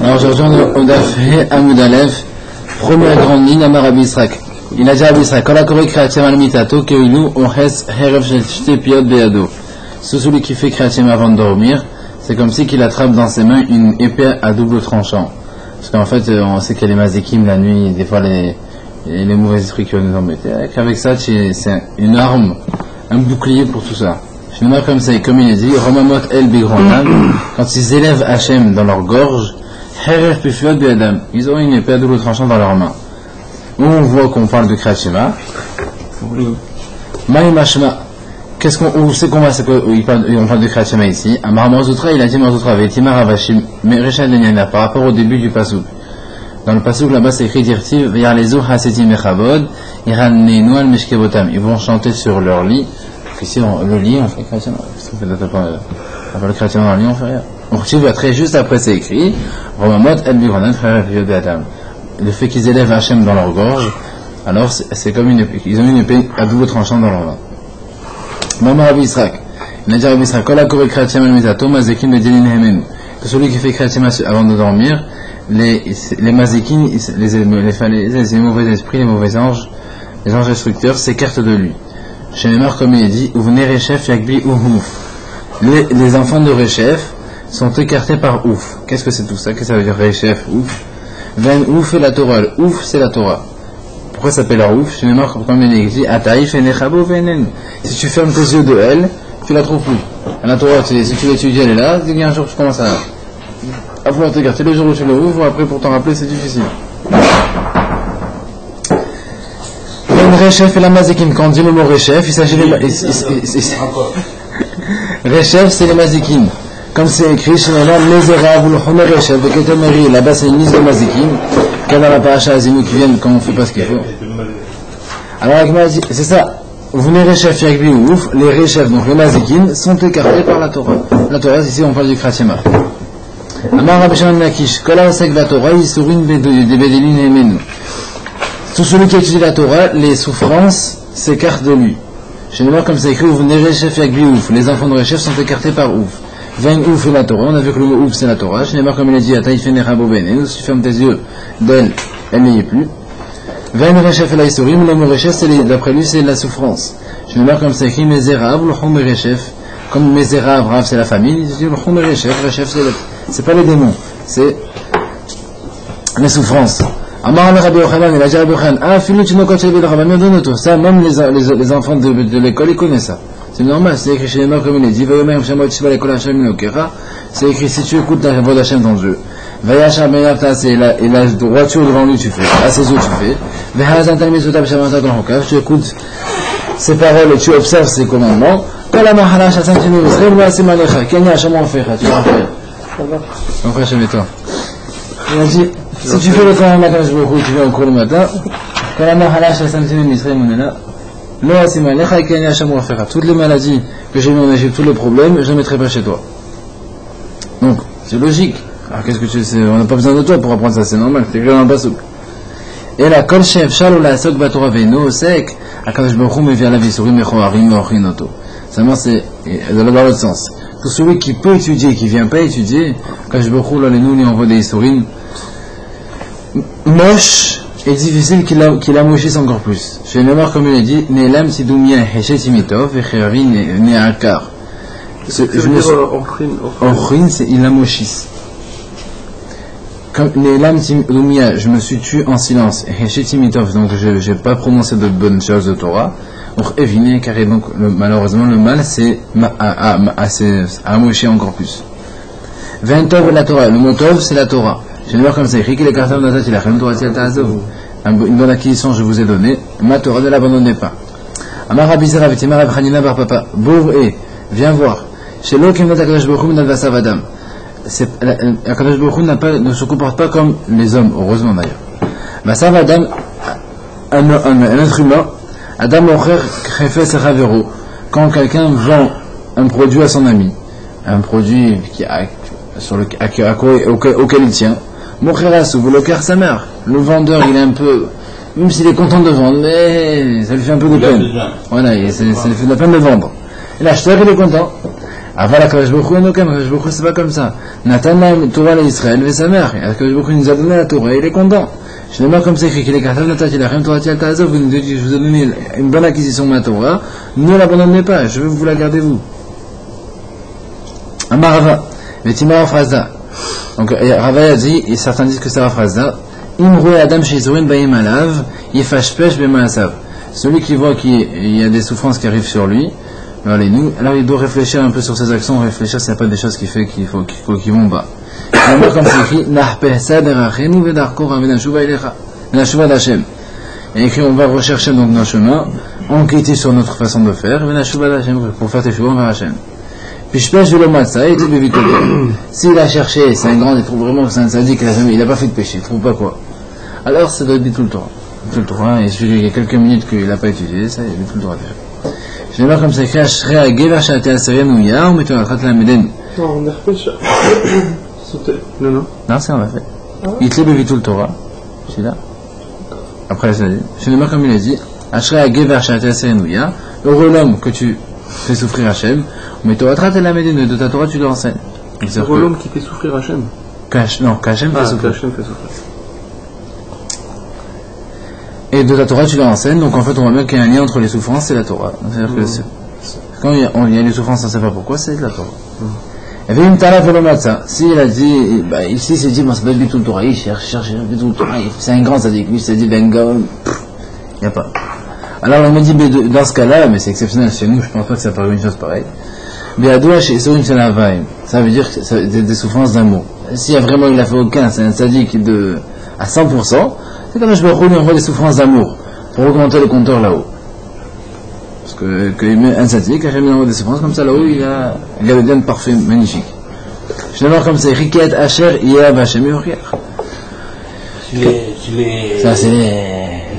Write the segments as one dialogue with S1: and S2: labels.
S1: Alors aujourd'hui on a fait Amoud Aleph, première grande ligne à Rabbi Israq. Il a dit à Rabbi Israq, quand la Koré Kreatim al Mitato, Keilu, on hes Herev Shete Piot Beado. C'est celui qui fait Kreatim avant de dormir, c'est comme si qu'il attrape dans ses mains une épée à double tranchant. Parce qu'en fait, on sait qu'il y a les mazikim la nuit, des fois les mauvais esprits qui vont nous embêter. Avec ça, c'est une arme, un bouclier pour tout ça. Finalement, comme ça, comme il est dit, Romamot El Bigronam, quand ils élèvent Hachem dans leur gorge, Herer Pifiot Beadam, ils auront une épée à double tranchant dans leurs mains. Où on voit qu'on parle de Kriyat Maï Mashma. Où c'est qu'on va, on parle de Kriyat ici. Amar Marzoutra, il a dit Marzoutra, Vetimar Avashim, mais Rechad Lenyana, par rapport au début du Pasuk. Dans le Pasuk, là-bas, c'est écrit Dirtiv, Yarlezu Hasetim Echavod, Iranneinu al Meshkebotam. Ils vont chanter sur leur lit. Ici, le lit, on fait Kriyat Qu'est-ce qu'on fait le Kriyat dans le lit, on fait rien. On retrouve après, juste après, c'est écrit, Romamot El Bigranan, Frère de Adam. Le fait qu'ils élèvent Hachem dans leur gorge, alors c'est comme une épée. Ils ont une épée à double tranchant dans leur main. Maman Rabbi Israq. Il a dit à Rabbi Israq, Kol HaKoreh Kreatim al Mitato, Mazekim Bedilin Hemen. Que celui qui fait Kreatim avant de dormir, les Mazekim, les mauvais esprits, les mauvais anges, les anges instructeurs s'écartent de lui. Chez les morts, comme il est dit, Uvne Rechef Yakbi Uhouf. Les enfants de Rechef sont écartés par Ouf. Qu'est-ce que c'est tout ça? Qu'est-ce que ça veut dire Rechef, Ouf? Ven Ouf et la Torah. Ouf, c'est la Torah. Pourquoi ça s'appelle la Ouf? Chez les morts, comme il est dit, Ataïf et Nechabo Venen. Si tu fermes tes yeux de elle, tu la trouves plus. La Torah, si tu l'étudies, elle est là, dès qu'un jour tu commences à vouloir t'écarter, le jour où tu le ouvres, après pour t'en rappeler, c'est difficile. Rechef et la Mazikim, quand on dit le mot Rechef, il s'agit de Rechef, c'est les Mazikim. Comme c'est écrit, chez les Arabes, le Homer Rechef, le Ketemeri, là-bas c'est une liste de Mazikim, qu'il y a dans la paracha Azimu qui viennent quand on ne fait pas ce qu'il faut. Alors, c'est ça. Vous venez Rechef Yakbi ou Ouf, les Rechef, donc les Mazikim, sont écartés par la Torah. La Torah, ici on parle du Kriyat. Amar Rabbi Shimon Lakish, Kola Osek la Torah, Yisurin des Bedelin et Menu. Tout celui qui étudie la Torah, les souffrances s'écartent de lui. Chez les morts, comme c'est écrit, vous venez Rechef Yakbi Ouf, les enfants de Rechef sont écartés par Ouf. Vain Ouf et la Torah, on a vu que le mot Ouf c'est la Torah. Chez les morts, comme il a dit, Ataïf et Nechabo Benen, si tu fermes tes yeux d'elle, elle n'y est plus. Vain Rechef et la Isurim, le mot Rechef, d'après lui, c'est la souffrance. Chez les morts, comme c'est écrit, Mézérav, le Chom Rechef, comme Mézérav, Rav c'est la famille, il dit le Chom Rechef, Rechef c'est pas les démons, c'est les souffrances. Amar le Rabbi Yochanan, il a dit à Rabbi Yochanan, ah, Philou, tu n'as pas de Rabbi Yochanan, ça, même les enfants de l'école, ils connaissent ça. C'est normal, c'est écrit chez les morts comme il est dit, c'est écrit si tu écoutes la voix d'Hachem dans Dieu, et la droiture devant lui tu fais, à ses yeux tu fais, tu écoutes ses paroles et tu observes ses commandements, tu vas faire. Toi. Il a dit, si tu fais le commandement matin, tu viens au cours le matin, toutes les maladies que j'ai eues en Égypte, tous les problèmes, je ne les mettrai pas chez toi. Donc, c'est logique. Alors, qu'est-ce que tu sais? On n'a pas besoin de toi pour apprendre ça, c'est normal, c'est écrit dans le Pasuk. Et la kol chef shalo la sok batora veino sek, akadosh baruch hu mevia la visurim mechoarim meochinoto. Seulement, c'est dans l'autre sens. Tout celui qui peut étudier, qui ne vient pas étudier, akadosh baruch hu nous lui envoie des isurim moches et difficile qu'il amouchisse encore plus. Chez les morts, comme il a dit, Ne'elam Sidoumia Hechetimitov et Chevavi Ne'akar. Ochrin, c'est il amouchisse. Comme Ne'elam Sidoumia, je me suis tué en silence. Hechetimitov, donc je n'ai pas prononcé de bonnes choses de Torah. Or, Evine, car donc malheureusement le mal, c'est à amoucher encore plus. Ventov la Torah, le mot Tov, c'est la Torah. Je vais voir comme c'est écrit qu'il est cartable dans la tête, il a fait une bonne acquisition, je vous ai donné, ma Torah ne l'abandonnez pas. Amar Rabbi Zera, Vitimar Abchanina Bar Papa, Bouré, viens voir. Chez l'Okim Akadosh Baruch Hu Nadvasa Vadam. Akadosh Baruch Hu ne se comporte pas comme les hommes, heureusement d'ailleurs. Vasa Vadam, un être humain, Adam Ocher Khefes Ravero, quand quelqu'un vend un produit à son ami, un produit auquel il tient, Mokherasu, vous le cœur sa mère. Le vendeur, il est un peu, même s'il est content de vendre, mais ça lui fait un peu de peine. Voilà, ça lui fait de la peine de vendre. Et l'acheteur, il est content. Aval Akadosh Baruch Hu Enokam, Akadosh Baruch Hu c'est pas comme ça. Nathan Torah l'Israël et sa mère. Akadosh Baruch Hu nous a donné la Torah, il est content. Je n'ai pas comme ça écrit qu'il est Katav Natat Ilachem Torah Tial Ta'azov, vous nous dites, je vous ai donné une bonne acquisition de ma Torah, ne l'abandonnez pas, je veux vous la garder vous. Amarava, Vetimara Phraza. Donc Rava a dit, et certains disent que c'est la Phraza, Imrou Adam Shizurin Bayim Alav, Yifash Pesh Bemaasav. Celui qui voit qu'il y a des souffrances qui arrivent sur lui, alors il doit réfléchir un peu sur ses actions, réfléchir s'il n'y a pas des choses qui vont bas. Comme c'est écrit, il est écrit, on va rechercher donc nos chemins, enquêter sur notre façon de faire, pour faire tes chevaux vers Hachem. Puis je pêche de l'homme ça, et s'il a cherché, c'est un grand, il trouve vraiment que c'est un sadique, il n'a pas fait de péché, il ne trouve pas quoi. Alors ça doit être tout le temps. Tout le Torah, et il y a quelques minutes qu'il n'a pas étudié, ça, il est tout le Torah déjà. Je vais voir comme c'est écrit,
S2: Non, on a refait ça. Non.
S1: Non, c'est on l'a fait. Il te lève tout le Torah. C'est là. Après, je vais voir comme il a dit, heureux l'homme que tu fais souffrir Hachem, mais de ta Torah tu l'enseignes.
S2: Heureux l'homme qui fait souffrir Hachem.
S1: Qu'Hachem fait souffrir.
S2: souffrir.
S1: Et de ta Torah tu l'enseignes, donc en fait on voit bien qu'il y a un lien entre les souffrances et la Torah. C'est-à-dire que quand il y a les souffrances, on ne sait pas pourquoi, c'est de la Torah. Il y avait une tala velomatza. S'il a dit, ici il s'est dit, ça doit être du tout le Torah, il cherche du tout le Torah, c'est un grand sadique, lui il s'est dit, ben gars, il n'y a pas. Alors on me dit, mais dans ce cas-là, mais c'est exceptionnel chez nous, je ne pense pas que ça paraît une chose pareille. Ça veut dire que c'est des souffrances d'amour. S'il y a vraiment, il n'a fait aucun, c'est un sadique à 100%, c'est comme je me roule, on voit des souffrances d'amour pour augmenter le compteur là-haut. Parce que un sadique, quand il envoie des souffrances comme ça là-haut, il a le bien parfait, magnifique. Je vais voir comme c'est Riket Asher Yah Vachem Yochir. Ça c'est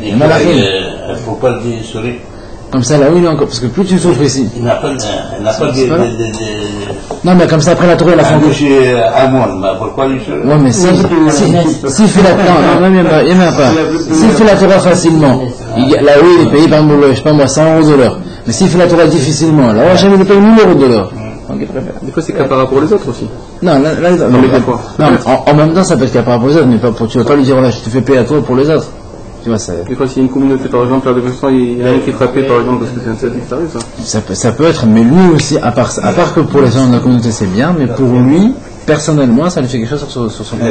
S1: les malachim.
S3: Il ne faut pas le dire sur les.
S1: Comme ça là-haut, il est encore. Parce que plus tu souffres ici.
S3: Il n'a pas de.
S1: Non, mais comme ça après la Torah, il a fait.
S3: Chez Amon, mais pourquoi lui seul?
S1: Ouais, mais s'il fait la Torah, non, il n'y en a pas. S'il fait la Torah facilement, là-haut il est payé par, je sais pas moi, 100 € de l'heure. Mais s'il fait la Torah difficilement, là, jamais il est payé 1000 € de l'heure. Donc il préfère.
S2: Des fois c'est capara pour les autres aussi.
S1: Non, là,
S2: non, mais des fois.
S1: Non, en même temps ça peut être capara pour les autres, mais pas pour, tu vas pas lui dire, voilà, je te fais payer à toi pour les autres. Tu vois, ça.
S2: Des fois, s'il y a une communauté, par exemple, là, de Vincent, il y en a un qui est frappé, par exemple, parce que c'est un sadique, ça arrive, ça.
S1: Ça peut être, mais lui aussi, à part que pour les gens de la communauté c'est bien, mais pour lui, personnellement, ça lui fait quelque chose sur son compte.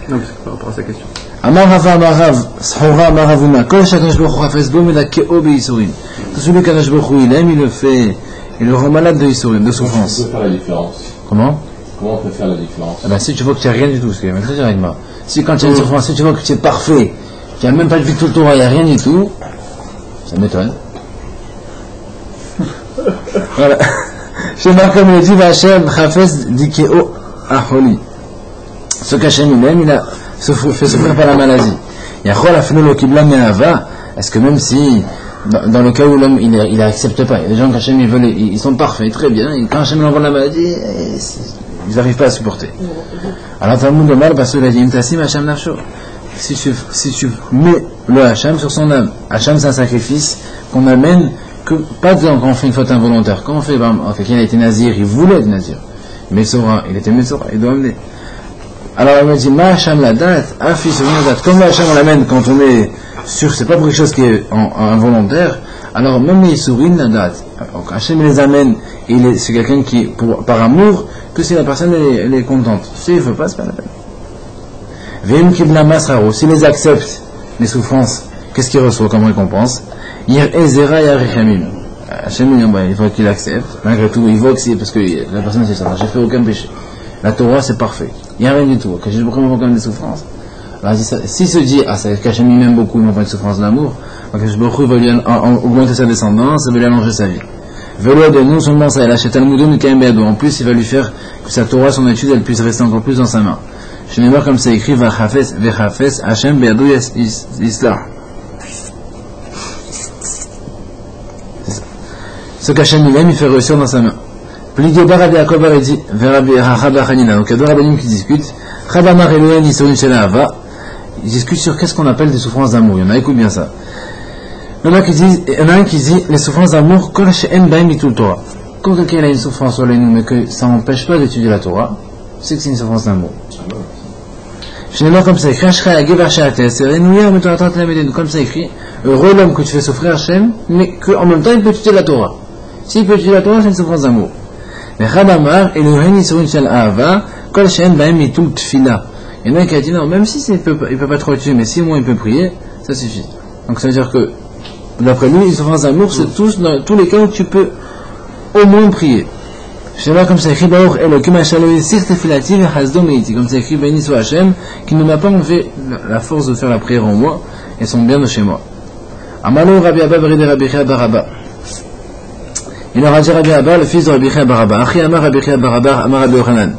S2: Non, mais c'est par rapport à sa question.
S1: Tout celui qu'Akadosh Baruch Hu il aime, il le rend malade de Isurim, de souffrance.
S4: On peut faire la différence.
S1: Comment
S4: on peut faire la différence?
S1: Si tu vois que tu n'as rien du tout, c'est même ça, j'arrive pas. Si quand tu as une souffrance, si tu vois que tu es parfait, tu n'as même pas vu tout le Torah, il n'y a rien du tout, ça m'étonne. Voilà. Je marque comme il dit, Vachem Chafes Dikeo Aholi. Ce qu'Hachem il aime, il a fait souffrir par la maladie. Yachol Afnolo Kibla Menava, est-ce que même si, dans le cas où l'homme il accepte pas, il y a des gens qu'Hachem ils sont parfaits, très bien, et quand Hachem envoie la maladie, ils n'arrivent pas à supporter. Alors Talmud de mal parce que il dit Hachem Nafsho. Si tu mets le Hachem sur son âme, Hachem c'est un sacrifice qu'on amène que pas quand on fait une faute involontaire. Quand on fait quelqu'un a été nazir, il voulait être nazir. Metzora, il était Metzora, il doit amener. Alors elle me dit Ma Hachem la date, affiche la date. Comme le Hachem on l'amène quand on est sûr, c'est pas pour quelque chose qui est involontaire. Alors même les sourines la date. Donc Hachem les amène et c'est quelqu'un qui par amour que si la personne elle est contente. Si il ne veut pas, c'est pas la peine. Vim kibla masraro, s'il les accepte, les souffrances, qu'est-ce qu'il reçoit comme récompense? Yir ezera yarichamim. Hachem il faut qu'il accepte, malgré tout, il voit que c'est parce que la personne c'est ça, j'ai fait aucun péché. La Torah c'est parfait, il n'y a rien du tout, que j'ai beaucoup quand même des souffrances. Alors s'il se dit, c'est qu'Hachem il m'aime beaucoup, il m'a pas de souffrance d'amour, que je va lui augmenter sa descendance, ça va lui allonger sa vie. Velo de non seulement ça, en plus il va lui faire que sa Torah, son étude, elle puisse rester encore plus dans sa main. Je vais voir comme c'est écrit Vachafes Hachem Be'adou Islah. Ce qu'Hachem il aime, il fait réussir dans sa main. Pligé Rabbi Yaakov a dit Rabbi Hanina. Donc il y a deux rabbinim qui discutent. Chabamar Elohen Isorim Shela Ava. Ils discutent sur qu'est-ce qu'on appelle des souffrances d'amour. Il y en a, écoute bien ça. Il y en a un qui dit les souffrances d'amour, Kol She'en Bahem Mitul Torah. quand quelqu'un a une souffrance sur les nous, mais que ça n'empêche pas d'étudier la Torah, c'est que c'est une souffrance d'amour. Finalement, comme ça écrit, comme ça écrit, heureux l'homme que tu fais souffrir Hachem, mais qu'en même temps il peut étudier la Torah. S'il peut étudier la Torah, c'est une souffrance d'amour. Il y en a qui a dit non, même si il peut pas trop étudier, mais si au moins il peut prier, ça suffit. Donc ça veut dire que, d'après lui, une souffrance d'amour, c'est dans tous les cas où tu peux au moins prier. Je vois comme ça écrit comme ça écrit béni soit Hachem qui ne m'a pas enlevé la force de faire la prière en moi et son bien de chez moi. Amalo Rabbi Abba Beride Rabbi Chia Baraba. Il aura dit Rabbi Abba, le fils de Rabbi Chia Baraba. Achi Amar Rabbi Chia Baraba Amar Rabbi Yochanan.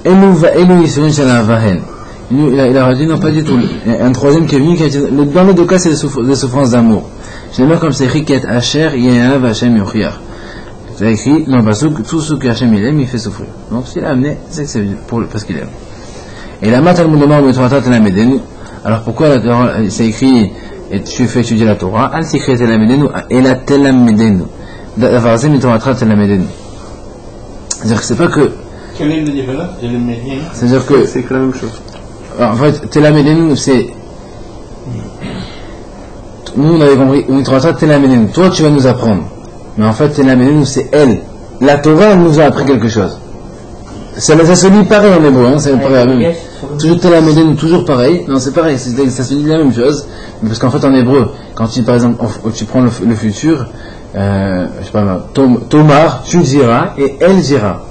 S1: Elu Yisurin Shana Vahen. Il aura dit non, pas du tout. Un troisième qui est venu qui a dit dans les deux cas c'est des souffrances d'amour. Je vois comme ça écrit Ket Asher Yehav Hachem Yochiach. C'est écrit dans le pasuk, tout ce que Hachem il aime, il fait souffrir. Donc s'il a amené, c'est que c'est parce qu'il aime. Et la matin le moment où Torah la Medenu, alors pourquoi c'est écrit et tu fais étudier la Torah, elle s'écrit la Medenu et la Tela Medenu. D'avoir zé Torah la Medenu. C'est-à-dire que c'est pas que.
S3: Quelle est la différence?
S1: C'est-à-dire que.
S2: C'est la même chose.
S1: En fait, Tela Medenu, c'est. Nous on avait compris, Torah Tela Medenu. Toi tu vas nous apprendre. Mais en fait, Tela Medenu, c'est elle. La Torah, elle nous a appris quelque chose. Ça se lit pareil en hébreu, hein, c'est pareil. Toujours Tela Medenu, toujours pareil. Non, c'est pareil, ça se lit la même chose. Parce qu'en fait, en hébreu, quand tu, par exemple, tu prends le futur, je sais pas, Tomar, tu diras, et elle dira.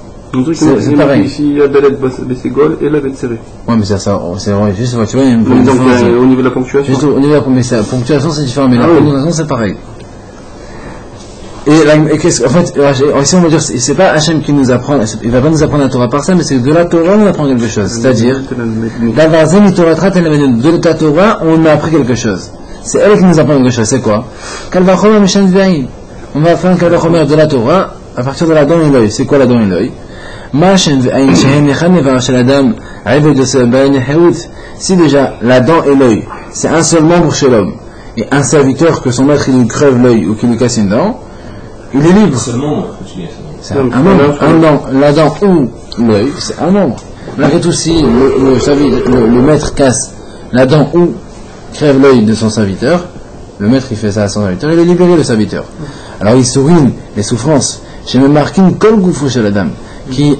S2: C'est pareil. Ici, il y a Dalet Bességol et la Betséré.
S1: Ouais, mais c'est vrai, juste, tu vois, il y a une
S2: donc, au niveau de la ponctuation.
S1: Juste au niveau de la ponctuation, c'est différent, mais la prononciation, c'est pareil. Et qu'est-ce en fait, ici on va dire, c'est pas Hachem qui nous apprend, il va pas nous apprendre la Torah par ça, mais c'est que de la Torah on apprend quelque chose. C'est-à-dire, de la Torah on a appris quelque chose. C'est elle qui nous apprend quelque chose, c'est quoi? On va faire un Kalvachomer de la Torah à partir de la dent et l'œil. C'est quoi la dent et l'œil? Si déjà la dent et l'œil, c'est un seul membre chez l'homme, et un serviteur que son maître il lui crève l'œil ou qu'il lui casse une dent, il est libre. C'est un membre. La dent ou l'œil, c'est un membre. Malgré tout, si le maître casse la dent ou crève l'œil de son serviteur, le maître il fait ça à son serviteur, il est libéré le serviteur. Alors il souligne les souffrances. J'ai même marqué une kol goufou chez la dame qui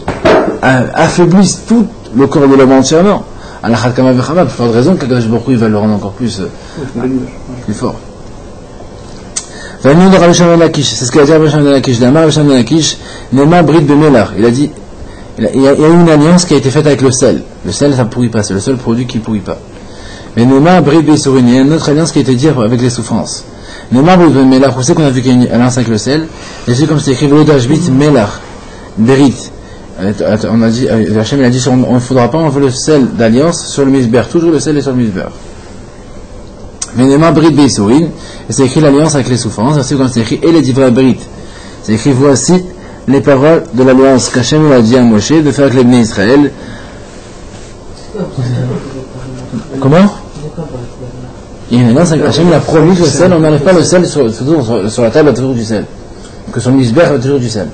S1: affaiblissent tout le corps de l'homme entièrement. Alors Kama Vechama, pour de raison que Kadosh Baruch Hu il va le rendre encore plus fort. C'est ce qu'a dit Rabbi Shimon ben Lakish. Rabbi Shimon ben Lakish, Nema Brit Bemelar. Il a dit, il y a eu une alliance qui a été faite avec le sel. Le sel, ça ne pourrit pas, c'est le seul produit qui ne pourrit pas. Mais Nema Brit Besorin, il y a une autre alliance qui a été dite avec les souffrances. Nema Brit Bemelar, vous savez qu'on a vu qu'il y a une alliance avec le sel. Et c'est comme c'est écrit Lodashbit Melar, Berit. On a dit, Hachem il a dit, on ne faudra pas enlever le sel d'alliance sur le misber, toujours le sel est sur le misber. Venema Brit Beisourin, et c'est écrit l'alliance avec les souffrances, c'est quand c'est écrit et les divra Brit. C'est écrit voici les paroles de l'alliance qu'Hachem a dit à Moshe de faire avec les Bnei Israël. Comment? Il y a une alliance avec Hachem, il a promis que le sel, on n'enlève pas le sel sur la table, il y a toujours du sel. Que sur le misber, il y a toujours du sel.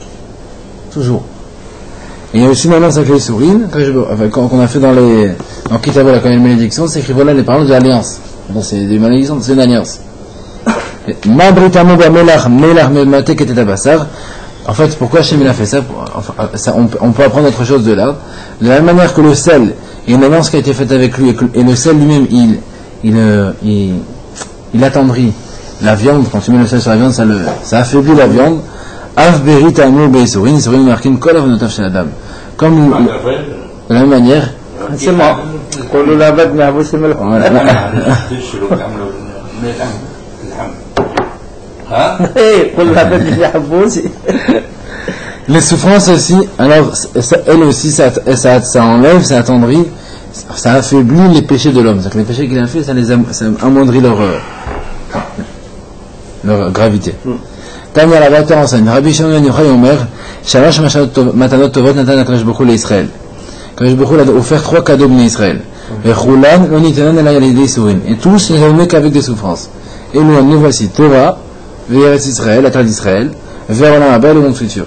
S1: Toujours. Et il y a aussi une alliance avec les sourines, qu'on a fait dans Kitavola, quand il y a une malédiction, c'est écrit voilà les paroles de l'alliance. Donc c'est des malédictions, c'est une alliance. En fait, pourquoi Hachem il a fait ça, on peut apprendre autre chose de là. De la même manière que le sel, il y a une alliance qui a été faite avec lui, et le sel lui-même, il attendrit la viande. Quand tu mets le sel sur la viande, ça affaiblit la viande. Comme de la même manière, seulement. Les souffrances aussi, alors elles aussi, ça enlève, ça attendrit, ça affaiblit les péchés de l'homme. C'est-à-dire que les péchés qu'il a fait, ça amoindrit leur gravité. Tanya la Bata enseigne, Rabbi Shimon ben Yochai Omer, Shalosh matanot tovot natan HaKadosh Baruch Hu l'Israël. HaKadosh Baruch Hu a offert 3 cadeaux Bnei Israël. Vechulan lo nitanan ela yalidei sourin. Et tous ne donnés qu'avec des souffrances. Et nous voici Torah, Ve'eretz Israël, la terre d'Israël, vers Olam Haba, le monde futur.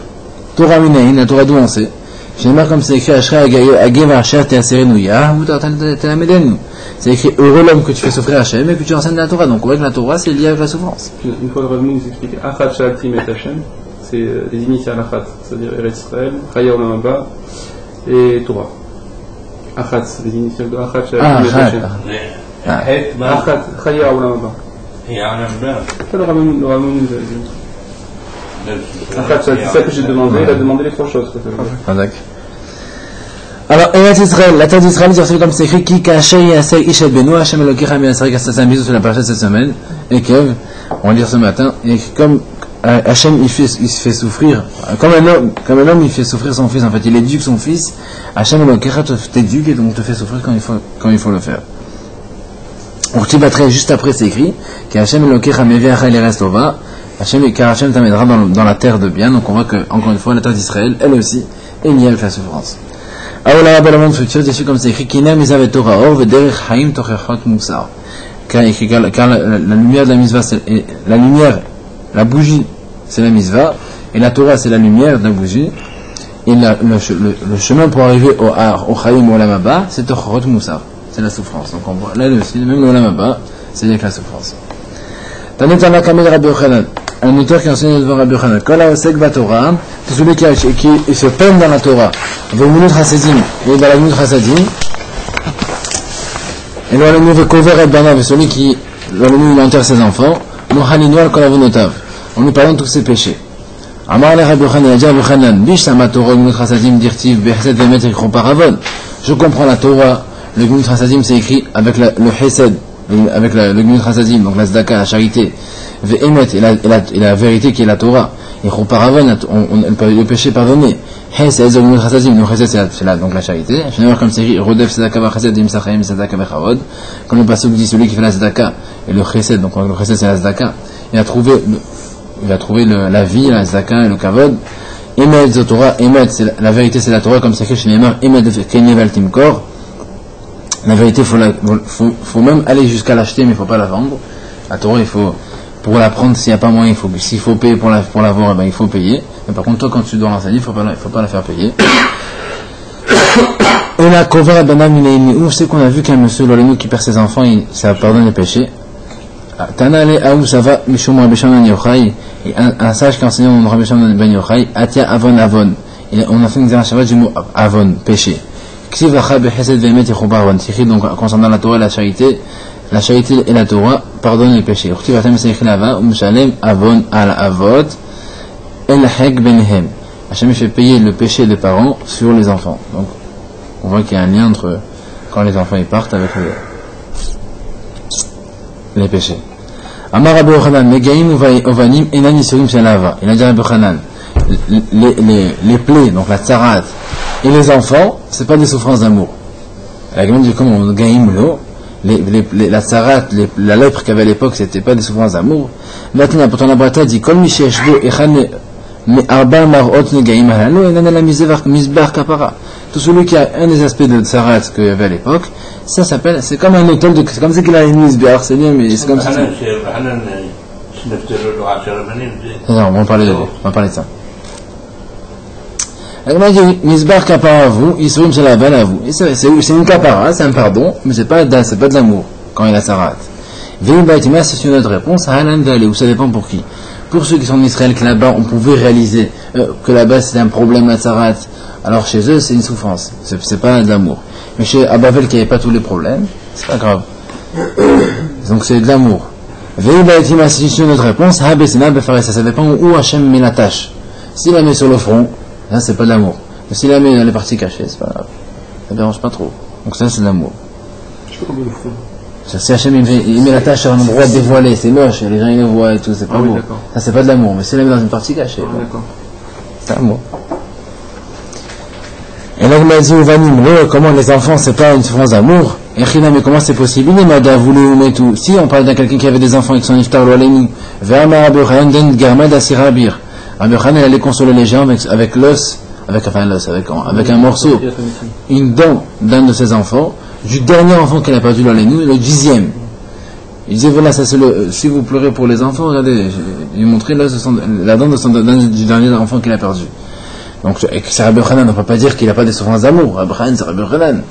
S1: Torah Minaïn, la Torah d'où on sait. J'aimerais comme c'est écrit Ashra Agev Asher Teaserenouya, ou Telamedenu. C'est écrit heureux l'homme que tu fais souffrir Hachem et que tu enseignes la Torah. Donc on voit que la Torah c'est lié avec la souffrance.
S2: Une fois le revenu nous explique Achat Shaltim et Hachem, c'est les initiales Achat, c'est-à-dire Eretz Israël, Chaya Olam Haba et Torah. Achat, c'est les initiales de Achat Shaltim et Hachem. Achat, Chaya Olam Haba. C'est le revenu nous a dit. Achat, c'est ça que j'ai demandé, il a demandé les trois choses.
S1: Alors, Eretz Israël, la terre d'Israël, c'est comme c'est écrit, Ki Kasher Yaser Ishel Benu, Hachem Elokecha Miasarek, c'est un bisou sur la parasha de cette semaine, et Kev, on va lire ce matin, et comme Hachem il se fait souffrir, comme un homme il fait souffrir son fils, en fait, il éduque son fils, Hachem Elokecha t'éduque et donc te fait souffrir quand il faut le faire. On retire très juste après, c'est écrit, Hachem Elokecha Meviacha Elerestova, car Hachem t'amènera dans la terre de bien, donc on voit que, encore une fois, la terre d'Israël, elle aussi, est liée avec la souffrance. Aoula dans le monde futur, dessus comme c'est écrit, Kina Mizavet Torah Or, Vederech Haim Tochechot Musar. Car la lumière de la misva, la lumière, la bougie, c'est la misva, et la Torah, c'est la lumière de la bougie, et le chemin pour arriver au Chaim ou au Olam Haba, c'est Tochechot Musar, c'est la souffrance. Donc on voit là aussi, même l'Olam Haba, c'est avec la souffrance. Tanetana Kamel Rabbi Yochanan, un auteur qui enseigne devant Rabbi Yochanan, Kol Haosek Batorah, tout celui qui se peine dans la Torah, Ve'Munut Chasadim, et dans la Munut Chasadim, et l'Olamou Ve'Kover et Banav, et celui qui, l'Olamou il enterre ses enfants, Mohalinu al Kol Avonotav, on lui parle de tous ses péchés. Amar le Rabbi Yochanan, Yadja Rabbi Yochanan, Bish Sama Torah, Munut Chasadim, Dirtiv, Behesed Ve'Met Ekron Paravon. Je comprends la Torah, le Munut Chasadim c'est écrit avec le Hesed, avec le Munut Chasadim, donc la Zdaka, la charité, Ve'Emet, et la vérité qui est la Torah. Et Paravon, le péché pardonné. C'est donc la charité. Je vais voir comme c'est écrit Rodef Sedaka Vachesed Imsachem Sedaka Vechavod. Comme le passage dit celui qui fait la Sedaka et le Chesed, donc le Chesed c'est la Sedaka. Il a trouvé la vie, la Sedaka et le Kavod. Emet Zotora, Emet, la vérité c'est la Torah, comme c'est écrit chez Neymar, Emet Kenyeval Timkor. La vérité, faut même aller jusqu'à l'acheter, mais il ne faut pas la vendre. La Torah, il faut. Pour la prendre, s'il n'y a pas moyen, s'il faut payer pour l'avoir, ben, il faut payer. Mais par contre, toi, quand tu dois l'enseigner, il ne faut pas la faire payer. Et la Kover Banam où c'est qu'on a vu qu'un monsieur, l'Olenu, qui perd ses enfants, ça pardonne les péchés. Tanale Aou Sava Mishum Rabbi Shimon ben Yochai, et un sage qui enseigne mon Rabbi Shimon ben Yochai, Atia Avon Avon. Et on a fait une Shabbat du mot Avon, péché. Ksivacha Behesed Ve'Emet Yechouba Avon. C'est donc concernant la Torah et la charité et la Torah pardonne les péchés. Avon al Avot El Hek Benhem. Hachem fait payer le péché des parents sur les enfants. Donc, on voit qu'il y a un lien entre quand les enfants ils partent avec les péchés. Amar Rabbi Yochanan, Megaim Ovanim Enan Yisurim Shalava. Il a dit Rabbi Yochanan, les plaies, donc la tzarat, et les enfants, c'est pas des souffrances d'amour. La Gemara dit comment on gagne l'eau. La tzarat, la lèpre qu'il y avait à l'époque, c'était pas des souffrances d'amour. Maintenant, pourtant la Brata dit comme Misheshbo Echane Arba Marot Negaim Halalo et Nanala Mizbar Kapara. Tout celui qui a un des aspects de tzarat qu'il y avait à l'époque, ça s'appelle, c'est comme un hôtel de, c'est comme ça qu'il a une Mizbar, c'est bien, mais c'est comme ça. Non, on va parler de ça. Elle m'a dit, Mizbar kapara à vous, Yisurim Shalaval à vous. Et c'est une kapara, c'est un pardon, mais c'est pas de l'amour, quand il a sa rate. Veibaïtima, c'est une autre réponse, Halan Vale, où ça dépend pour qui. Pour ceux qui sont en Israël, que là-bas, on pouvait réaliser que là-bas c'est un problème, la tzarat, alors chez eux, c'est une souffrance, c'est pas de l'amour. Mais chez Abavel, qui n'avait pas tous les problèmes, c'est pas grave. Donc c'est de l'amour. Veibaïtima, c'est une autre réponse, Habesina, ça dépend où Hachem met la tâche. S'il la met sur le front, là, c'est pas de l'amour. Mais s'il la met dans les parties cachées, c'est pas grave. Ça dérange pas trop. Donc ça, c'est de l'amour.
S2: Je sais pas combien le front.
S1: Si Hachem il met la tâche sur un endroit dévoilé, c'est moche, les gens ils le voient et tout, c'est pas beau.
S2: Oui,
S1: ça, c'est pas de l'amour. Mais s'il la met dans une partie cachée,
S2: d'accord.
S1: C'est de l'amour. Et là, il m'a dit, comment les enfants, c'est pas une souffrance d'amour. Et China, mais comment c'est possible? Il m'a dit, tout. Si on parle d'un quelqu'un qui avait des enfants et qui sont iftar l'olenu, Ve'ama Rabbi Yochanan den Garmad Asirabir. Rabbi Yochanan, elle allait consoler les gens avec l'os, avec un morceau, une dent d'un de ses enfants, du dernier enfant qu'elle a perdu l'olenu, le 10e. Il disait, voilà, ça c'est si vous pleurez pour les enfants, regardez, il montrait l'os la dent du dernier enfant qu'il a perdu. Donc, c'est Rabbi Yochanan, on ne peut pas dire qu'il n'a pas de souffrance d'amour. Rabbi Yochanan, c'est Rabbi Yochanan.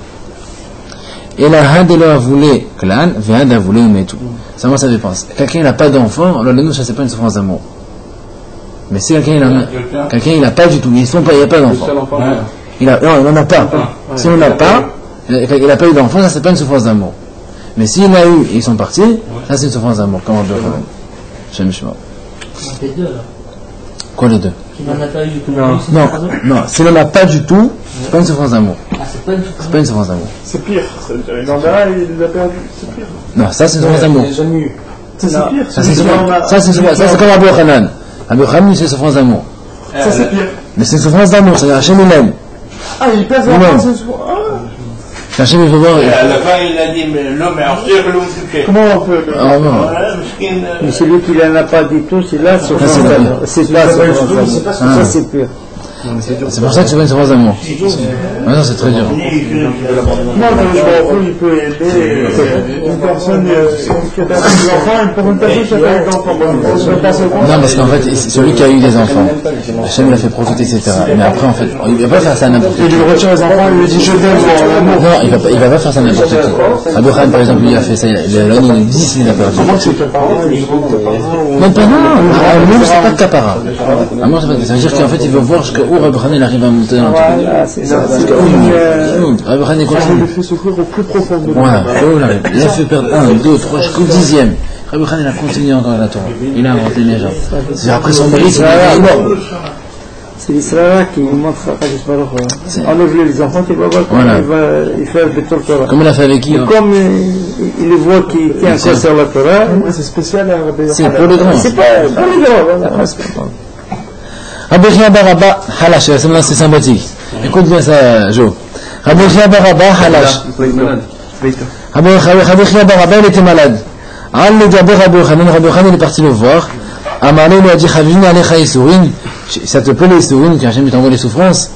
S1: Et la Hadelo a voulu clan, Vehad a voulu mais tout. Ça, moi, ça dépend. Quelqu'un n'a pas d'enfant, alors nous, ça, c'est pas une souffrance d'amour. Mais si quelqu'un il n'a pas du tout, il n'y a pas d'enfant. Non, il n'en a pas. Si on n'a pas, il n'a pas eu d'enfant, ça, c'est pas une souffrance d'amour. Mais s'il a eu et ils sont partis, ça, c'est une souffrance d'amour. Comment Rabbi Yochanan? J'aime Shema.
S5: Les deux, là.
S1: Quoi les deux?
S5: Qui n'en a pas eu du tout.
S1: Non, s'il n'en a pas du tout, c'est pas une souffrance d'amour.
S5: Ah, c'est pas une souffrance.
S1: C'est pas une souffrance d'amour.
S2: C'est pire. Ça veut dire, il en a, il l'a perdu. C'est pire.
S1: Non, ça c'est une souffrance d'amour.
S2: Ça, c'est pire.
S1: Ça c'est comme Rabbi Yochanan. Rabbi Yochanan, c'est une souffrance d'amour.
S2: Ça, c'est pire.
S1: Mais c'est une souffrance d'amour, c'est Hachem il aime.
S2: Ah, il pèse la France, c'est souvent.
S1: Hachem il veut voir.
S3: Et à la fin, il a dit, mais l'homme est en sûr, l'homme touché.
S2: Comment on peut.
S1: Ah non.
S6: Mais celui qui n'en a pas du tout, c'est là, c'est pas ça, c'est pur.
S1: C'est pour ça que c'est pas une souffrance d'amour. Ah non, c'est très dur.
S2: Non, il peut aider une personne qui a perdu des enfants, une personne qui a perdu des enfants.
S1: Non, parce qu'en fait, celui qui a eu des enfants, Hachem l'a fait profiter, etc. Mais après, en fait, il ne va pas faire ça à n'importe qui.
S2: Il lui retire les enfants, il lui dit je t'aime pour l'amour.
S1: Non, il va pas faire ça à n'importe qui. Rabbi Yochanan, par exemple, lui a fait ça, l'année de 10, il a perdu. Non, pas non, amour, c'est pas de capara. Amour, c'est pas de capara. Ça veut dire qu'en fait, il veut voir jusqu'où Rabbi Yochanan arrive à monter dans le truc.
S6: Voilà, c'est ça.
S1: Rabbi Yochanan continue.
S2: Il le fait souffrir au plus profond de lui.
S1: Voilà, il a fait perdre 1, 2, 3, jusqu'au 10e. Rabbi Yochanan a continué encore à la Torah. Il a inventé les gens. C'est après son mérite, c'est énorme.
S6: C'est l'Israël qui montre enlève les enfants, tu vas voir comment il fait le Torah.
S1: Comme il a fait avec qui?
S6: Comme il voit qu'il tient encore sur la Torah,
S2: C'est spécial à Rabbi Yochanan.
S1: C'est pour les grands.
S6: c'est pas pour les grands.
S1: Rabbi Chia Baraba Halash, c'est sympathique. Écoute bien ça, Joe. Rabbi Chia Baraba Halash. Rabbi Chia Baraba, il était malade. Al le Gaber Rabbi Yochanan, il est parti le voir. Amalé lui a dit Chavin Alecha Isurin, ça te plaît les Isurin, quand Hachem t'envoie les souffrances.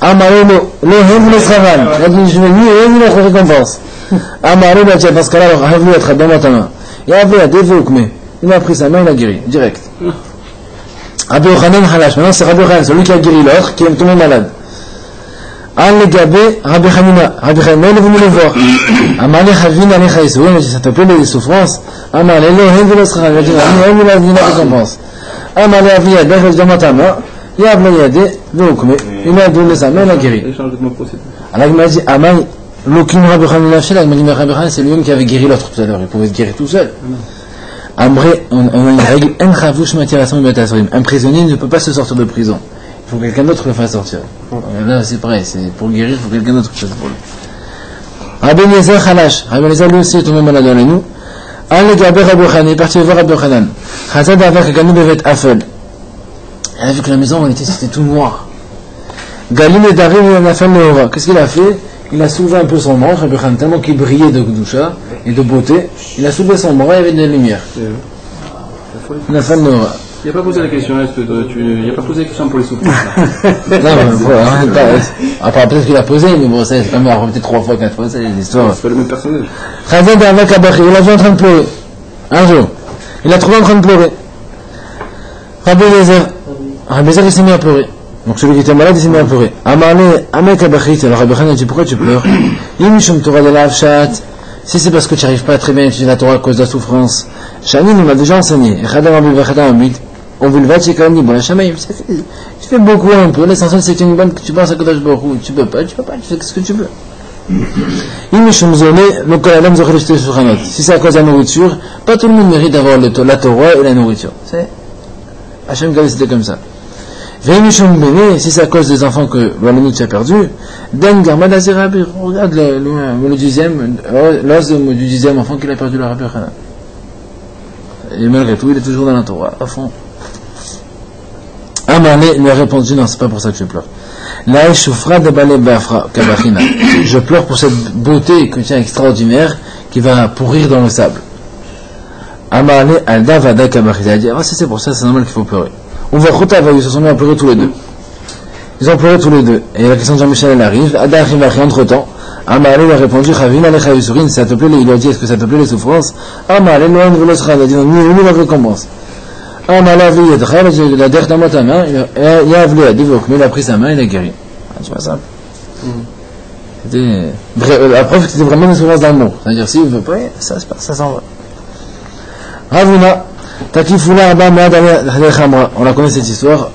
S1: Amalé le Hem le Sravan, il a dit je vais lui et notre récompense. Amalé lui a dit parce que là, Rav lui a très dans ta main. Il a fait un dévouk, mais il a pris sa main, il a guéri, direct. Rabbi Yochanan Halash, maintenant c'est Rabbi Yochanan, celui qui a guéri l'autre, qui est tombé malade. Al le Gabé, Rabbi Hanina, il est venu le voir. Amalé Chavin Alecha Isurin, il a dit ça te plaît les souffrances. Amalé le Hem le Sravan, il a dit il a dit la récompense. Amalé Avi Yadeh, il a dit dans ta main, il a appelé Yadeh, il a donné sa main, il a guéri. Alors il m'a dit, Amal, l'aucune Rabbi Yochanan Lachel, il m'a dit, mais Rabbi Yochanan c'est lui-même qui avait guéri l'autre tout à l'heure, il pouvait se guérir tout seul. Après, on a une règle, un prisonnier ne peut pas se sortir de prison. Il faut que quelqu'un d'autre le fasse sortir. Là, c'est pareil, c'est pour le guérir, il faut que quelqu'un d'autre le fasse pour lui. Rabbi Eliezer Halash, Rabbi Eliezer lui aussi est tombé malade dans les nous. Al Gaber Rabbi Yochanan, il est parti voir Rabbi Yochanan. Chazad avec Galim Bevet Afel. Il a vu que la maison, c'était tout noir. Galim et Darim, il a fait le qu'est-ce qu'il a fait? Il a soulevé un peu son manche, Rabbi Yochanan, tellement qu'il brillait de Gdusha et de beauté. Il a soulevé son bras, il y avait de la lumière. Il a fait le Nora.
S2: Il n'a pas posé la question, il n'a pas posé la question pour les souffrances.
S1: Non, après peut-être qu'il a posé, mais bon, c'est quand même répété 3 fois, 4 fois, c'est l'histoire.
S2: C'est pas le même personnage.
S1: Chazad avec Abachi, il l'a vu en train de pleurer. Un jour, il l'a trouvé en train de pleurer. Rabbi Eliezer, il s'est mis à pleurer. Donc celui qui était malade, il s'est mis à pleurer. Amalé, Amek Abachit, alors Rabbi Yochanan a dit pourquoi tu pleures? Imishum Torah de la Avshat. Si c'est parce que tu n'arrives pas à très bien étudier la Torah à cause de la souffrance. Shanin, il m'a déjà enseigné. On veut le vache quand même dit bon, la chamaïm, tu fais beaucoup un peu. L'essentiel c'est que tu es une bonne, tu penses à Kodesh Baruch Hu. Tu peux pas, tu fais ce que tu veux. Imishum Zoné, donc Adam Zoché Shte Shulchanot. Si c'est à cause de la nourriture, pas tout le monde mérite d'avoir la Torah et la nourriture. C'est Hachem Gavé c'était comme ça. Veimishum Bene, si c'est à cause des enfants que Wallonie tu as perdu, Dan Garmad Azerabir, regarde le 10e, l'os du 10e enfant qu'il a perdu le Rabbi Yochanan. Et malgré tout, il est toujours dans la Torah, à fond. Amalé lui a répondu, non, c'est pas pour ça que je pleure. La Shufra de Balé Bafra Kabachina. Je pleure pour cette beauté que tu as extraordinaire qui va pourrir dans le sable. Amalé Alda Vada Kabachina. Il a dit, ah, si c'est pour ça, c'est normal qu'il faut pleurer. On voit Khoutava, ils se sont mis à pleurer tous les deux. Ils ont pleuré tous les deux. Et la question de Jean-Michel, elle arrive. Ada arrive entre temps. Amalé lui a répondu, Chavin Alecha Yusurin, ça te plaît, il lui a dit, est-ce que ça te plaît les souffrances? Amalé, Noan Velosra, il a dit, non, ni la récompense. Ah, mais la vie est très, la dernière moitié ta main, il a voulu à Divouk, mais il a pris sa main, il a guéri. Tu vois ça? La preuve que c'était vraiment une souffrance d'amour. C'est-à-dire, s'il ne veut pas, ça s'en va. Ravuna, Takifula Abba Mad Khamra. On la connaît cette histoire.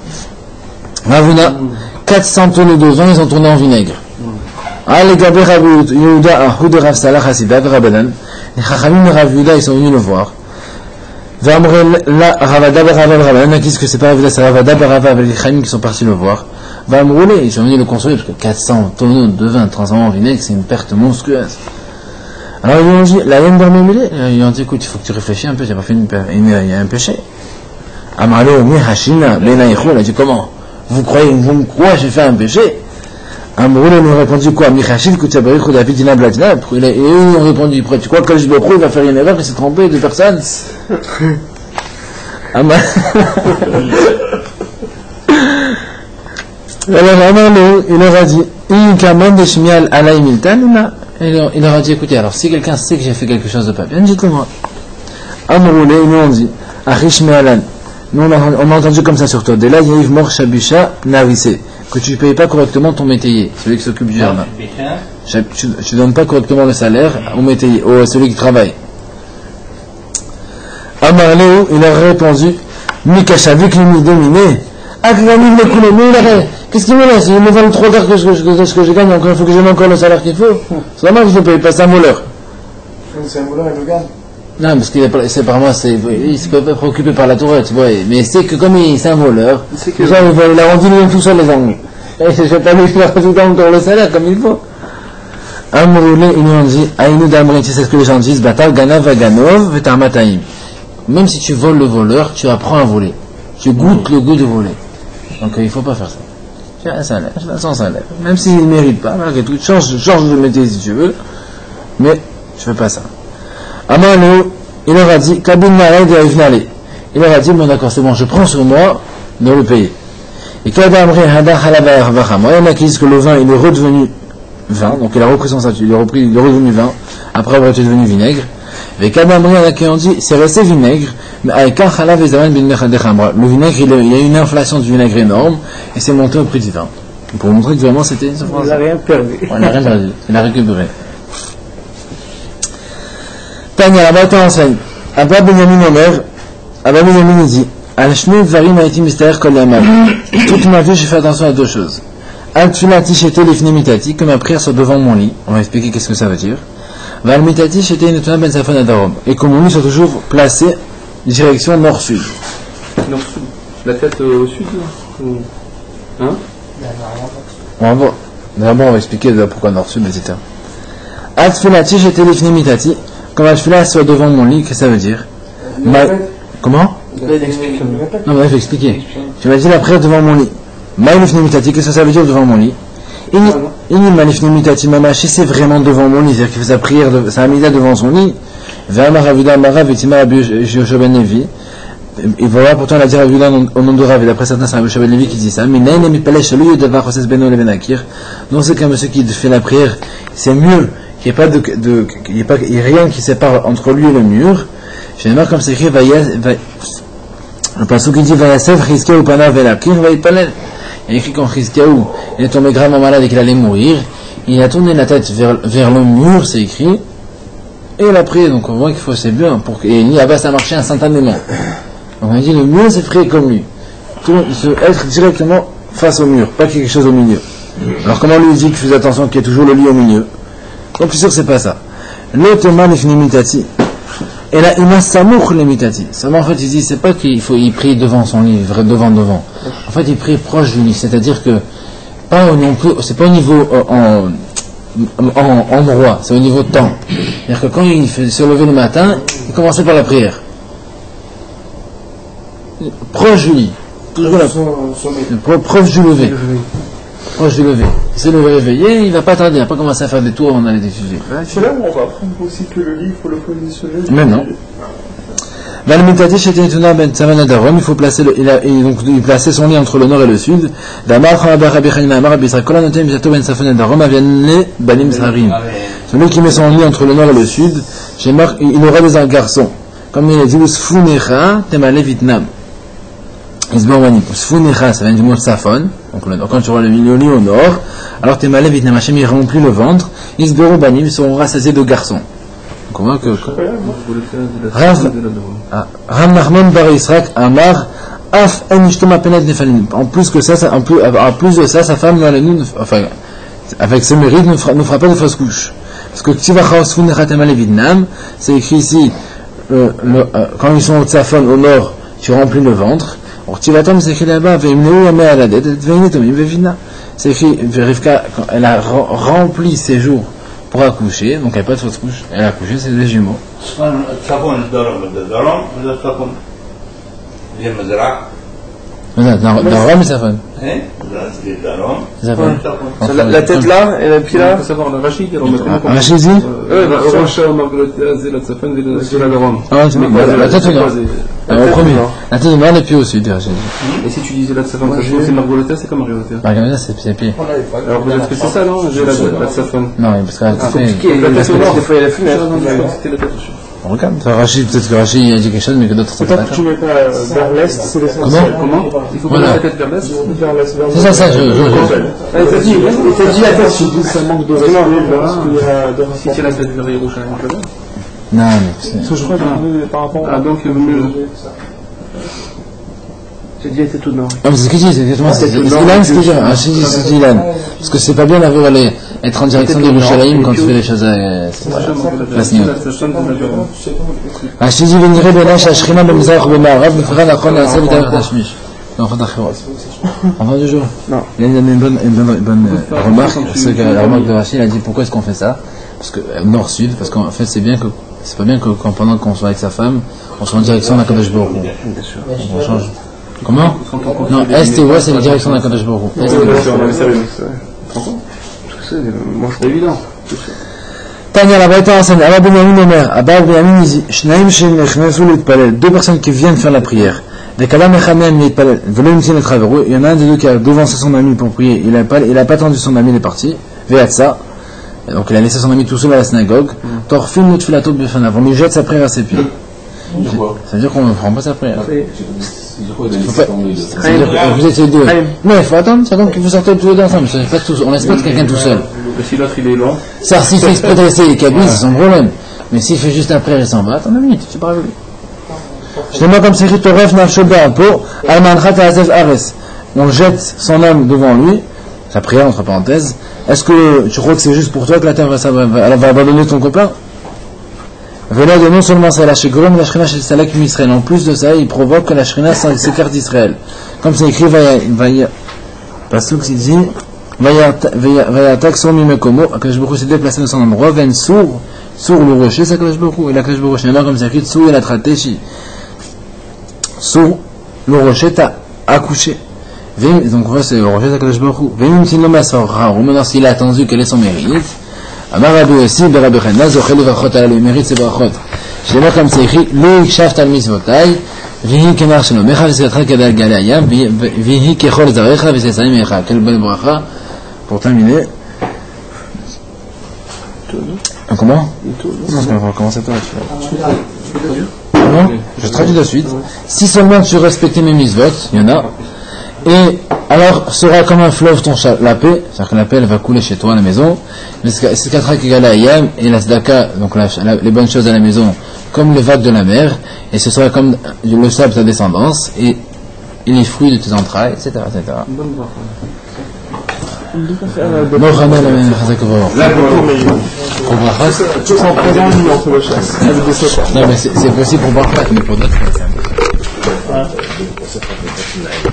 S1: Ravuna, 400 tonnes de vin, ils ont tourné en vinaigre. Les Gabé Rav Yehuda, Ahud Rav Salah Hasidah, Rabadan. Les Chachamim et Rav Yehuda, ils sont venus le voir. Vamrel la Ravada Rav Rabadan, ils disent que c'est pas Rav Yehuda, c'est Ravada Rav avec les Chachamim qui sont partis le voir. Vamroulé, ils sont venus le consoler, parce que 400 tonnes de vin transformés en vinaigre, c'est une perte monstrueuse. Alors ils lui ont dit, la laine d'Armémélé, ils lui ont dit, écoute, il faut que tu réfléchis un peu, tu n'as pas fait il y a un péché. Amarlo, Mihashina, Benaïchou, il a dit, comment? Vous me croyez, j'ai fait un péché? Amarlo lui a répondu, quoi? Mihashil, Koutiabarichou, David, Dina, Bladina, et eux, ils ont répondu, tu crois que je le il va faire une erreur, il s'est trompé de personne? Alors Amarlo, il leur a dit, il leur a dit, écoutez, alors si quelqu'un sait que j'ai fait quelque chose de pas bien, dites-le-moi. Amroulé, ils nous ont dit, Achishmealan, nous on a entendu comme ça sur toi, de là, Yaïv Mor Shabisha Narisé, que tu ne payes pas correctement ton métayer, celui qui s'occupe du jardin. Tu ne donnes pas correctement le salaire au métayer, à celui qui travaille. Amarléo, il leur a répondu, Mikashavik lui dominé, Akramim le coulé, qu'est-ce qu'il me laisse? Il me vend le 3 quarts de ce que je gagne, encore il faut que je donne encore le salaire qu'il faut. C'est normal qu'il faut payer, c'est un voleur.
S6: C'est un voleur, il le gagne.
S1: Non, parce qu'il c'est par moi, il se peut pas préoccuper par la tourelle, tu vois. Mais c'est que comme c'est un voleur, il a rendu lui-même tout seul les angles. Et je vais pas lui faire rajouter encore le salaire comme il faut. Amroulé, ils nous ont dit, Aïnou d'Amré, tu sais ce que les gens disent, Batal Gana Vaganov, Vetarmataïm. Même si tu voles le voleur, tu apprends à voler. Tu goûtes le goût de voler. Donc il ne faut pas faire ça. Tu as un salaire, tu as son salaire. Même s'il ne mérite pas, malgré tout, change de métier si tu veux, mais tu ne fais pas ça. Amalou, il leur a dit, Kabin Nared et Ivnale. Il leur a dit, bon d'accord, c'est bon, je prends sur moi de le payer. Et Kadamre Hada Halaba Vacham. Il y en a qui disent que le vin, il est redevenu vin, donc il a repris son statut, il est redevenu vin, après avoir été devenu vinaigre. Et Kadamre, il y en a qui ont dit, c'est resté vinaigre, mais avec un Halav et Zaman bin Mechadechamra. Le vinaigre, il y a eu une inflation du vinaigre énorme, et c'est monté au prix du vin. Pour montrer que vraiment c'était une souffrance.
S6: Il n'a rien perdu.
S1: On n'a rien perdu, il a récupéré. Tanya, là-bas, t'en enseigne. Abba Benyamin Omer, Abba Benyamin dit, Al-Shmi Dvarim Haïti Mystère Kol Yamal. Toute ma vie, j'ai fait attention à deux choses. Al-Tfilati Shete Lifne Mitati, que ma prière soit devant mon lit. On va expliquer qu'est-ce que ça veut dire. Val-Mitati Shete Netuna Ben Safon Adarom. Et que mon lit soit toujours placé direction nord-sud.
S2: Nord-sud. La tête au sud, là? Hein?
S1: On va voir. D'abord, on va expliquer pourquoi nord-sud, etc. Al-Tfilati Shete Lifne Mitati. Quand la tefila soit devant mon lit, qu'est-ce que ça veut dire? Comment? Non, mais il faut expliquer. Tu m'as dit la prière devant mon lit. Qu'est-ce que ça veut dire devant mon lit? C'est vraiment devant mon lit, c'est-à-dire qu'il fait sa prière, sa amida devant son lit. Il va voir pourtant la dire au nom de Rav, et d'après certains, c'est Rabbi Shobel Levi qui dit ça. Mais non, c'est qu'un monsieur qui fait la prière, c'est mieux qu'il n'y ait rien qui sépare entre lui et le mur. J'ai marre comme c'est écrit, le passage qui dit Vayasef Chizkiyahu Panav Velakir Vayipalel. Il y a écrit quand Chizkiyahu il est tombé gravement malade et qu'il allait mourir, il a tourné la tête vers le mur, c'est écrit, et il a prié. Donc on voit qu'il faut, c'est bien, et là-bas ça marchait instantanément. Donc on a dit le mieux c'est prier comme lui, être directement face au mur, pas quelque chose au milieu. Alors comment lui dit qu'il faisait attention qu'il y ait toujours le lit au milieu? Donc je suis sûr que c'est pas ça. L'automan ifnimitati. Et là, il m'a samouch limitati. Seulement, en fait, il dit, c'est pas qu'il prie devant son lit, devant. En fait, il prie proche du lit. C'est-à-dire que, c'est pas au niveau endroit, c'est au niveau de temps. C'est-à-dire que quand il se levait le matin, il commençait par la prière. Proche du lit. Toujours proche du lever. Proche du lever. Il s'est réveillé, il va pas tarder, il va pas commencer à faire des tours, on a des sujets.
S6: C'est là où on va apprendre aussi que le lit, il faut le positionner.
S1: Mais non. Il faut placer il plaçait son lit entre le nord et le sud. Celui qui met son lit entre le nord et le sud, il aura des garçons. Comme il a dit, Isbor Banim. Sfunicha, ça vient du mot Safon. Donc quand tu vois le milieu au nord, alors tes malais Vietnam Hachem, ils remplit le ventre. Isbor Banim, ils seront rassasiés de garçons. Donc on voit que. Ram Nachman Bar Yisrak Amar. En plus que ça, en plus de ça, sa femme, enfin, avec ce mérite, ne fera pas de fausse couche. Parce que c'est écrit ici, quand ils sont au Tzafon, au nord, tu remplis le ventre. C'est écrit là-bas, c'est écrit, Rivka, elle a rempli ses jours pour accoucher, donc elle n'a pas de fausse couche. Elle a accouché, c'est des jumeaux. Darom et Safon.
S6: La tête là et le pied là.
S2: Il faut savoir le Rachid.
S1: Rachid dit ah, c'est la tête au nord. Au premier. La tête au nord et puis au sud.
S2: Et si tu disais la Tsafon, c'est Margolota, c'est comme Margolota.
S1: Margolota, c'est les pieds.
S2: Alors peut-être que c'est ça, non? J'ai la Tsafon.
S1: Non, parce que la tête
S6: au nord, des fois il y a la fumée.
S2: C'était la tête au sud.
S1: Regarde, Rachid, peut-être que Rachid a dit quelque chose, mais que d'autres ne savent pas.
S6: Tu mets pas vers l'est, c'est l'essentiel.
S2: Comment? Il faut mettre la tête vers l'est.
S1: C'est ça, je.
S6: Il t'a dit la tête, ça manque de respect là.
S2: Si tu as la tête vers Yerushalayim,
S1: non, mais.
S6: Je crois que par rapport à.
S2: Donc, mieux.
S6: J'ai dit la tête au nord.
S1: Non, mais c'est ce qu'il dit, c'est exactement ça. C'est Ilan, ce qu'il dit. Rachid dit, c'est Ilan. Parce que c'est pas bien d'avoir être en direction de Yerushalayim quand tu fais les choses à. Rachid dit, Véniré Benash, Ashrina, Bemzach, Bemarav, Mefra, Nachon, Nasa, Vidav, Tashmish. Enfant d'Achirot. Enfant du jour. Non. Il a donné une bonne remarque. La remarque de Rachid, il a dit pourquoi est-ce qu'on fait ça? Parce que nord-sud, parce qu'en fait c'est pas bien que pendant qu'on soit avec sa femme, on soit en direction d'Akadosh Baruch Hu. On change. Comment? Non, est et ouest c'est la direction d'Akadosh Baruch Hu. Est et ouest.
S2: C'est évident.
S1: Tanya la Baïta enseigne, Abba Benyamin Omer, Abba Benyamin dit, Shnaim Shem Nechnesu Litpalel, deux personnes qui viennent faire la prière. Des Kalam Echanem Litpalel, Velem Tin Etraveru, il y en a un des deux qui a devancé son ami pour prier, il a pas attendu son ami, il est parti, Veatsa, donc il a laissé son ami tout seul à la synagogue, Torfin Nutfilato Befanav, on lui jette sa prière à ses pieds. Ça veut dire qu'on ne prend pas sa prière. Vous étiez deux. Mais il faut attendre, c'est donc que vous sortez tous les deux ensemble. On laisse pas quelqu'un tout seul.
S2: Si l'autre il est long.
S1: Ça, s'il fait exprès de rester les cabines, c'est son problème. Mais s'il fait juste après, il s'en va, attends 2 minutes, tu parles avec lui. Je te demande comme c'est écrit Toref Nafshoba pour Almanchat Azef Ares. On jette son âme devant lui, sa prière entre parenthèses. Est-ce que tu crois que c'est juste pour toi que la terre va abandonner ton copain? Venez de non seulement ça, la Shegrom, la Shrina chez Salak Israël. En plus de ça, il provoque que la Shrina s'écarte d'Israël. Comme c'est écrit, Pasuk qui dit, Vayatak son mimekomo, Akash Baruch s'est déplacé de son endroit, Ven sur le rocher, c'est Akash Baruch, et l'Akash Baruch, il y en a comme c'est écrit, Sur et la Tratéchi. Sur le rocher, t'as accouché. Donc, voilà, c'est le rocher, c'est Akash Baruch. Vim sinoma sorra, maintenant s'il a attendu quel est son mérite. Amar Rabbi Yossi, Rabbi Chana, Zochel Vachot ala le mérite c'est Vachot. Je sais pas comme c'est écrit, Lo Ikshaft al Misvotai, Vihi Kemar Shalomecha, Visetra Kadal Galayam, Vihi Kechol Zarecha, Visesaim Echa. Quelle belle bracha pour terminer. Comment? Non, on va recommencer toi. Non, je traduis de suite. Si seulement tu respectais mes misvot, il y en a. Et alors sera comme un fleuve la paix, c'est-à-dire que la paix elle va couler chez toi à la maison. C'est Katra Kigala Ayam et la Zdaka, donc les bonnes choses à la maison, comme les vagues de la mer, et ce sera comme le sable de ta descendance, et les fruits de tes entrailles, etc. Non mais c'est possible pour Barchat, mais pour d'autres